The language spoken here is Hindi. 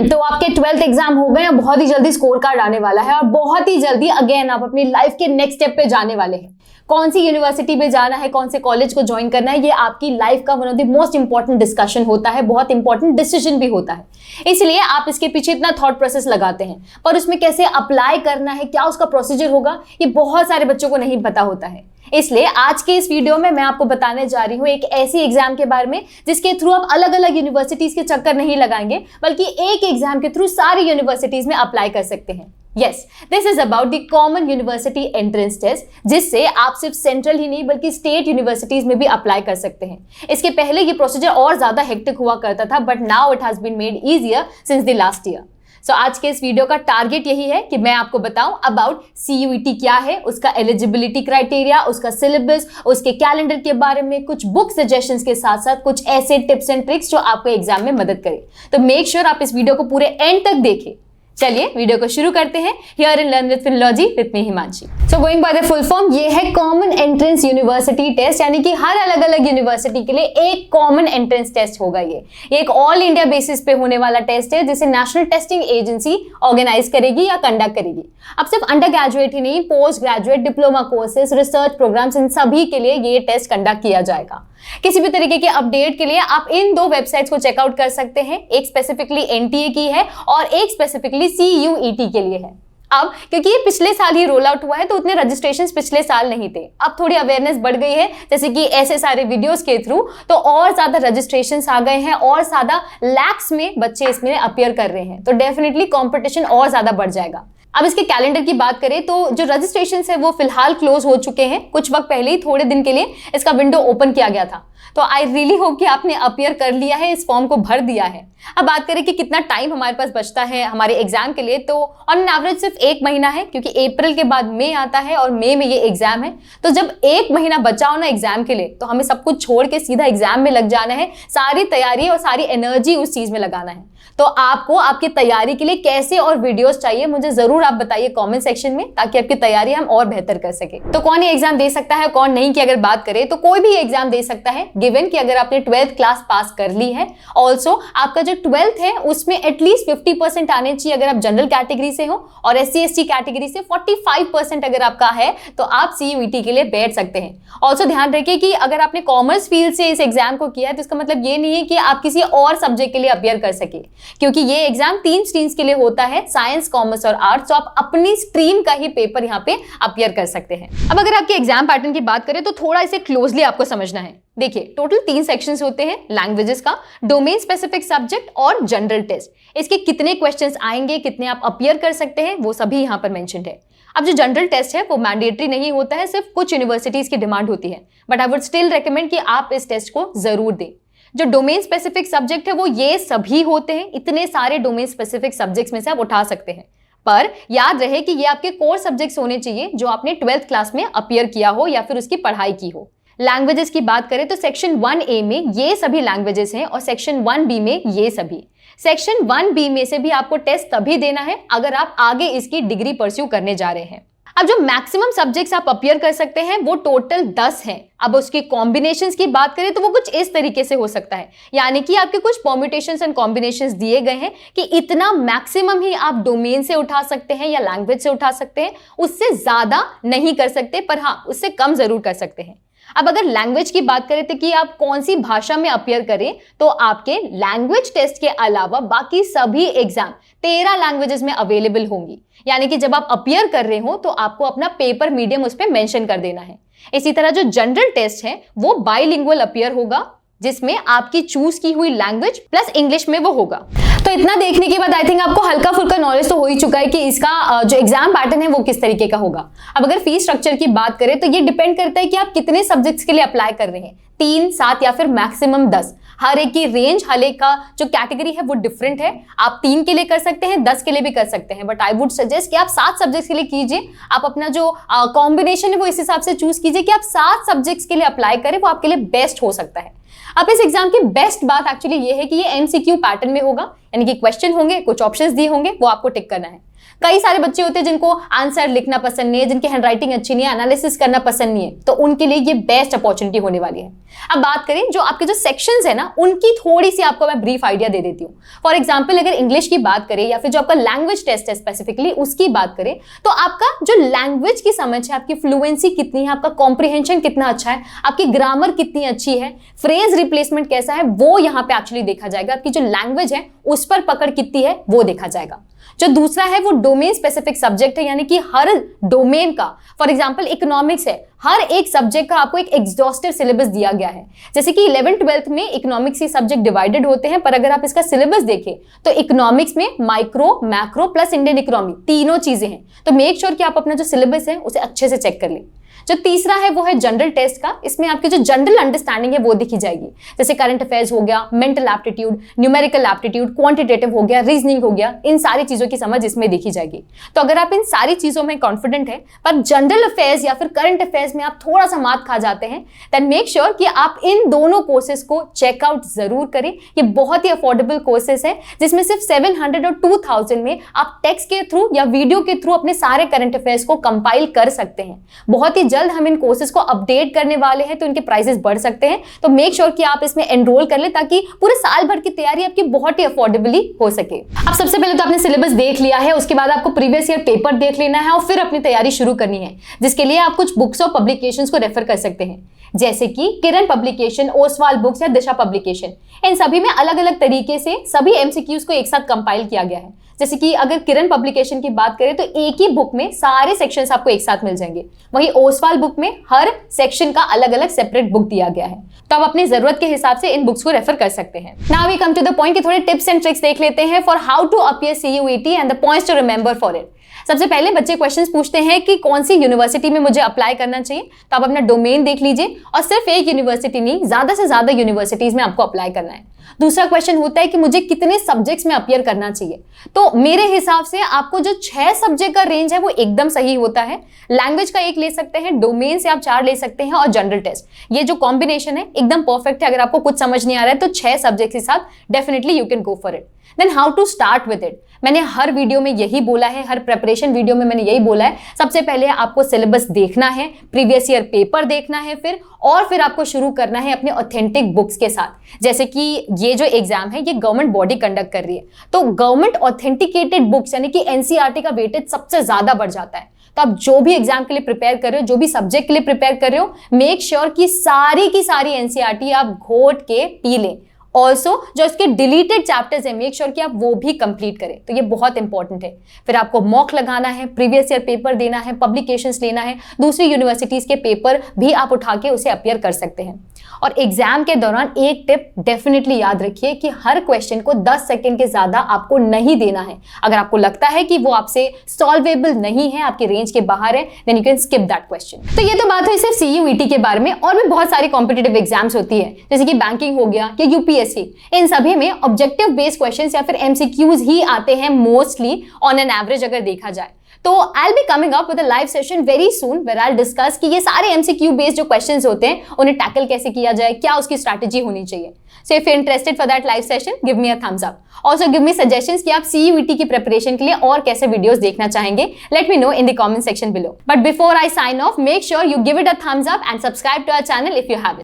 तो आपके 12th एग्जाम हो गए हैं, बहुत ही जल्दी स्कोर कार्ड आने वाला है और बहुत ही जल्दी अगेन आप अपनी लाइफ के नेक्स्ट स्टेप पे जाने वाले हैं। कौन सी यूनिवर्सिटी में जाना है, कौन से कॉलेज को ज्वाइन करना है, ये आपकी लाइफ का one of the most important discussion होता है, बहुत इंपॉर्टेंट डिसीजन भी होता है। इसलिए आप इसके पीछे इतना थॉट प्रोसेस लगाते हैं, पर उसमें कैसे अप्लाई करना है, क्या उसका प्रोसीजर होगा, ये बहुत सारे बच्चों को नहीं पता होता है। इसलिए आज के इस वीडियो में मैं आपको बताने जा रही हूँ एक ऐसी एग्जाम के बारे में जिसके थ्रू आप अलग अलग यूनिवर्सिटीज के चक्कर नहीं लगाएंगे, बल्कि एक एग्जाम के थ्रू सारी यूनिवर्सिटीज में अप्लाई कर सकते हैं। Yes, this is about the common university entrance test, जिससे आप सिर्फ सेंट्रल ही नहीं बल्कि स्टेट यूनिवर्सिटीज में भी अप्लाई कर सकते हैं। इसके पहले ये प्रोसीजर और ज्यादा हेक्टिक हुआ करता था, but now it has been made easier since the last year. So आज के इस वीडियो का टारगेट यही है कि मैं आपको बताऊं अबाउट CUET क्या है, उसका एलिजिबिलिटी क्राइटेरिया, उसका सिलेबस, उसके कैलेंडर के बारे में, कुछ बुक सजेशंस के साथ साथ कुछ ऐसे टिप्स एंड ट्रिक्स जो आपको एग्जाम में मदद करें। तो मेक श्योर आप इस वीडियो को पूरे एंड तक देखें। चलिए वीडियो को शुरू करते हैं। Here in learn with Finology with me Himanshi. So going by the full form, ये है कॉमन एंट्रेंस यूनिवर्सिटी टेस्ट, यानी कि हर अलग अलग यूनिवर्सिटी के लिए एक कॉमन एंट्रेंस टेस्ट होगा। ये एक ऑल इंडिया बेसिस पे होने वाला टेस्ट है जिसे नेशनल टेस्टिंग एजेंसी ऑर्गेनाइज करेगी या कंडक्ट करेगी। अब सिर्फ अंडर ग्रेजुएट ही नहीं, postgraduate, diploma courses, research programmes, इन सभी के लिए ये टेस्ट कंडक्ट किया जाएगा। किसी भी तरीके के अपडेट के लिए आप इन दो वेबसाइट्स को चेकआउट कर सकते हैं। एक स्पेसिफिकली NTA की है और एक स्पेसिफिकली CUET के लिए है। अब क्योंकि ये पिछले साल ही रोल आउट हुआ है तो उतने रजिस्ट्रेशंस पिछले साल नहीं थे। अब थोड़ी अवेयरनेस बढ़ गई है, जैसे कि ऐसे सारे वीडियोस के थ्रू, तो और ज्यादा रजिस्ट्रेशंस आ गए हैं और ज्यादा लैक्स में बच्चे इसमें अपीयर कर रहे हैं, तो डेफिनेटली कंपटीशन और ज्यादा बढ़ जाएगा। अब इसके कैलेंडर की बात करें तो जो रजिस्ट्रेशन है वो फिलहाल क्लोज हो चुके हैं। कुछ वक्त पहले ही थोड़े दिन के लिए इसका विंडो ओपन किया गया था, तो आई रियली होप कि आपने अपीयर कर लिया है, इस फॉर्म को भर दिया है। अब बात करें कि कितना टाइम हमारे पास बचता है हमारे एग्जाम के लिए, तो ऑन एन एवरेज सिर्फ 1 महीना है, क्योंकि अप्रैल के बाद मई आता है और मई में ये एग्जाम है। तो जब 1 महीना बचा हो ना एग्जाम के लिए, तो हमें सब कुछ छोड़ के सीधा एग्जाम में लग जाना है, सारी तैयारी और सारी एनर्जी उस चीज में लगाना है। तो आपको आपकी तैयारी के लिए कैसे और वीडियोस चाहिए, मुझे जरूर आप बताइए कमेंट सेक्शन में, ताकि आपकी तैयारी हम और बेहतर कर सके। तो कौन ये एग्जाम दे सकता है, कौन नहीं, की अगर बात करें तो कोई भी एग्जाम दे सकता है, गिवन कि अगर आपने 12th क्लास पास कर ली है। ऑल्सो आपका जो 12th है उसमें एटलीस्ट 50% आने चाहिए अगर आप जनरल कैटेगरी से हो, और SC/ST कैटेगरी से 45% अगर आपका है तो आप CUET के लिए बैठ सकते हैं। ऑल्सो ध्यान रखिए कि अगर आपने कॉमर्स फील्ड से इस एग्जाम को किया है तो इसका मतलब ये नहीं है कि आप किसी और सब्जेक्ट के लिए अपीयर कर सके, क्योंकि ये एग्जाम 3 स्ट्रीम्स के लिए होता है, साइंस, कॉमर्स और आर्ट्स। तो आप अपनी स्ट्रीम का ही पेपर यहाँ पे अपीयर कर सकते हैं। अब अगर आपके एग्जाम पैटर्न की बात करें तो थोड़ा इसे क्लोजली आपको समझना है। देखिए, टोटल 3 सेक्शंस होते हैं, लैंग्वेजेस का, डोमेन स्पेसिफिक सब्जेक्ट और जनरल टेस्ट। इसके कितने क्वेश्चंस आएंगे, कितने आप अपीयर कर सकते हैं, वो सभी यहाँ पर मेंशन्ड है। अब जो जनरल टेस्ट है वो मैंडेटरी नहीं होता है, सिर्फ कुछ यूनिवर्सिटीज की डिमांड होती है, but I would still recommend कि आप इस टेस्ट को जरूर दें। जो डोमेन स्पेसिफिक सब्जेक्ट है वो ये सभी होते हैं, इतने सारे डोमेन स्पेसिफिक सब्जेक्ट्स में से आप उठा सकते हैं, पर याद रहे कि ये आपके कोर सब्जेक्ट्स होने चाहिए जो आपने 12th क्लास में अपीयर किया हो या फिर उसकी पढ़ाई की हो। लैंग्वेजेस की बात करें तो सेक्शन 1A में ये सभी लैंग्वेजेस हैं और सेक्शन 1B में ये सभी। सेक्शन 1B में से भी आपको टेस्ट तभी देना है अगर आप आगे इसकी डिग्री परस्यू करने जा रहे हैं। अब जो मैक्सिमम सब्जेक्ट्स आप अपीयर कर सकते हैं वो टोटल 10 हैं। अब उसकी कॉम्बिनेशंस की बात करें तो वो कुछ इस तरीके से हो सकता है, यानी कि आपके कुछ परम्यूटेशंस एंड कॉम्बिनेशंस दिए गए हैं कि इतना मैक्सिमम ही आप डोमेन से उठा सकते हैं या लैंग्वेज से उठा सकते हैं, उससे ज्यादा नहीं कर सकते, पर हाँ उससे कम जरूर कर सकते हैं। अब अगर लैंग्वेज की बात करें तो कि आप कौन सी भाषा में अपीयर करें, तो आपके लैंग्वेज टेस्ट के अलावा बाकी सभी एग्जाम 13 लैंग्वेजेस में अवेलेबल होंगी, यानी कि जब आप अपीयर कर रहे हो तो आपको अपना पेपर मीडियम उस पर मेंशन कर देना है। इसी तरह जो जनरल टेस्ट है वो बाइलिंगुअल अपीयर होगा, जिसमें आपकी चूज की हुई लैंग्वेज प्लस इंग्लिश में वो होगा। तो इतना देखने के बाद आई थिंक आपको हल्का फुल्का नॉलेज तो हो ही चुका है कि इसका जो एग्जाम पैटर्न है वो किस तरीके का होगा। अब अगर फीस स्ट्रक्चर की बात करें तो ये डिपेंड करता है कि आप कितने सब्जेक्ट्स के लिए अप्लाई कर रहे हैं, 3, 7 या फिर मैक्सिमम 10। हर एक की रेंज, हर एक का जो कैटेगरी है वो डिफरेंट है। आप 3 के लिए कर सकते हैं, 10 के लिए भी कर सकते हैं, बट आई वुड सजेस्ट कि आप 7 सब्जेक्ट्स के लिए कीजिए। आप अपना जो कॉम्बिनेशन है वो इस हिसाब से चूज कीजिए कि आप 7 सब्जेक्ट्स के लिए अप्लाई करें, वो आपके लिए बेस्ट हो सकता है। अब इस एग्जाम की बेस्ट बात एक्चुअली ये है कि ये MCQ पैटर्न में होगा, यानी कि क्वेश्चन होंगे, कुछ ऑप्शंस दिए होंगे, वो आपको टिक करना है। कई सारे बच्चे होते हैं जिनको आंसर लिखना पसंद नहीं है, जिनकी हैंडराइटिंग अच्छी नहीं है, एनालिसिस करना पसंद नहीं है, तो उनके लिए ये बेस्ट अपॉर्चुनिटी होने वाली है। अब बात करें जो आपके जो सेक्शंस है ना, उनकी थोड़ी सी आपको मैं ब्रीफ आइडिया दे देती हूँ। फॉर एग्जाम्पल अगर इंग्लिश की बात करें या फिर जो आपका लैंग्वेज टेस्ट है स्पेसिफिकली उसकी बात करें, तो आपका जो लैंग्वेज की समझ है, आपकी फ्लुएंसी कितनी है, आपका कॉम्प्रिहेंशन कितना अच्छा है, आपकी ग्रामर कितनी अच्छी है, फ्रेज रिप्लेसमेंट कैसा है, वो यहाँ पे एक्चुअली देखा जाएगा। आपकी जो लैंग्वेज है उस पर पकड़ कितनी है वो देखा जाएगा। जो दूसरा है वो डोमेन स्पेसिफिक सब्जेक्ट है, यानी कि हर डोमेन का, फॉर एग्जांपल इकोनॉमिक्स है, हर एक सब्जेक्ट का आपको एक एग्जॉस्टिव सिलेबस दिया गया है। जैसे कि 11th 12th में इकोनॉमिक्स के सब्जेक्ट डिवाइडेड होते हैं, पर अगर आप इसका सिलेबस देखें तो इकोनॉमिक्स में micro, macro plus Indian economy तीनों चीजें हैं। तो मेक श्योर कि आप अपना जो सिलेबस है उसे अच्छे से चेक कर लें। जो तीसरा है वो है जनरल टेस्ट का। इसमें आपकी जो जनरल अंडरस्टैंडिंग है वो दिखी जाएगी, जैसे करंट अफेयर्स हो गया, mental aptitude, numerical aptitude, quantitative हो गया, रीजनिंग हो गया, इन सारी चीजों की समझ इसमें देखी जाएगी। तो अगर आप इन सारी चीजों में कॉन्फिडेंट है पर जनरल अफेयर्स या फिर करंट अफेयर्स में आप थोड़ा सा मात खा जाते हैं, देन मेक श्योर कि आप इन दोनों कोर्सेज को चेकआउट जरूर करें। ये बहुत ही अफोर्डेबल कोर्सेज है, जिसमें सिर्फ 700 और 2000 में आप टेक्स्ट के थ्रू या वीडियो के थ्रू अपने सारे करंट अफेयर्स को कंपाइल कर सकते हैं। बहुत ही जल्द हम इन कोर्सेज को अपडेट करने वाले हैं, तो इनके प्राइसेस बढ़ सकते हैं। तो मेक श्योर कि आप इसमें एनरोल कर ले, ताकि पूरे साल भर की तैयारी आपकी बहुत ही अफोर्डेबली हो सके। अब सबसे पहले तो आपने सिलेबस देख लिया है, उसके बाद आपको प्रीवियस ईयर पेपर देख लेना है और फिर अपनी तैयारी शुरू करनी है, जिसके लिए आप कुछ बुक्स और पब्लिकेशंस को रेफर कर सकते हैं, जैसे कि किरण पब्लिकेशन, ओसवाल बुक्स या दिशा पब्लिकेशन। इन सभी में अलग अलग तरीके से सभी एमसीक्यूज को एक साथ कंपाइल किया गया है। जैसे कि अगर किरण पब्लिकेशन की बात करें तो एक ही बुक में सारे सेक्शंस आपको एक साथ मिल जाएंगे, वहीं ओसवाल बुक में हर सेक्शन का अलग अलग सेपरेट बुक दिया गया है। तो आप अपनी जरूरत के हिसाब से इन बुक्स को रेफर कर सकते हैं। Now we come to the point कि थोड़े टिप्स एंड ट्रिक्स देख लेते हैं for how to appear CUET and the points to remember for it. सबसे पहले बच्चे क्वेश्चंस पूछते हैं कि कौन सी यूनिवर्सिटी में मुझे अप्लाई करना चाहिए, तो आप अपना डोमेन देख लीजिए और सिर्फ एक यूनिवर्सिटी नहीं, ज्यादा से ज्यादा यूनिवर्सिटीज में आपको अप्लाई करना है। दूसरा क्वेश्चन होता है कि मुझे कितने सब्जेक्ट्स में अपीयर करना चाहिए, तो मेरे हिसाब से आपको जो 6 सब्जेक्ट का रेंज है वो एकदम सही होता है। लैंग्वेज का 1 ले सकते हैं, डोमेन से आप 4 ले सकते हैं और जनरल टेस्ट, ये जो कॉम्बिनेशन है एकदम परफेक्ट है। अगर आपको कुछ समझ नहीं आ रहा है तो 6 सब्जेक्ट के साथ definitely you can go for it. Then how to start with it, मैंने हर वीडियो में यही बोला है, हर प्रिपरेशन वीडियो में मैंने यही बोला है, सबसे पहले आपको सिलेबस देखना है, प्रीवियस ईयर पेपर देखना है फिर आपको शुरू करना है अपने ऑथेंटिक बुक्स के साथ। जैसे कि ये जो एग्जाम है ये गवर्नमेंट बॉडी कंडक्ट कर रही है, तो गवर्नमेंट ऑथेंटिकेटेड बुक्स यानी कि NCERT का वेटेज सबसे ज्यादा बढ़ जाता है। तो आप जो भी एग्जाम के लिए प्रिपेयर कर रहे हो, जो भी सब्जेक्ट के लिए प्रिपेयर कर रहे हो, मेक श्योर कि सारी की सारी NCERT आप घोट के पी लें। ऑल्सो जो इसके डिलीटेड चैप्टर्स है मेक श्योर कि आप वो भी कंप्लीट करें, तो ये बहुत इंपॉर्टेंट है। फिर आपको मॉक लगाना है, प्रीवियस ईयर पेपर देना है, पब्लिकेशंस लेना है, दूसरी यूनिवर्सिटीज के पेपर भी आप उठा के उसे अपीयर कर सकते हैं। और एग्जाम के दौरान एक टिप डेफिनेटली याद रखिए कि हर क्वेश्चन को 10 सेकंड के ज्यादा आपको नहीं देना है। अगर आपको लगता है कि वो आपसे सॉल्वेबल नहीं है, आपके रेंज के बाहर है, then you can skip that question. तो ये तो बात है सिर्फ CUET के बारे में, और भी बहुत सारी कॉम्पिटिटिव एग्जाम्स होती है, जैसे कि बैंकिंग हो गया या UPSC। इन सभी में ऑब्जेक्टिव बेस्ड क्वेश्चंस या फिर MCQs ही आते हैं मोस्टली ऑन एन एवरेज अगर देखा जाए। तो I'll be coming up with a live session very soon where I'll discuss कि ये सारे MCQ बेस्ड जो क्वेश्चंस होते हैं उन्हें टैकल कैसे किया जाए, क्या उसकी स्ट्रैटेजी होनी चाहिए। So if you're interested for that live session, give me a thumbs up. Also give me suggestions कि आप CUET की प्रिपरेशन के लिए और कैसे वीडियोस देखना चाहेंगे. Let me know in the comment section below. But before I sign off, make sure you give it a thumbs up and subscribe to our channel if you haven't.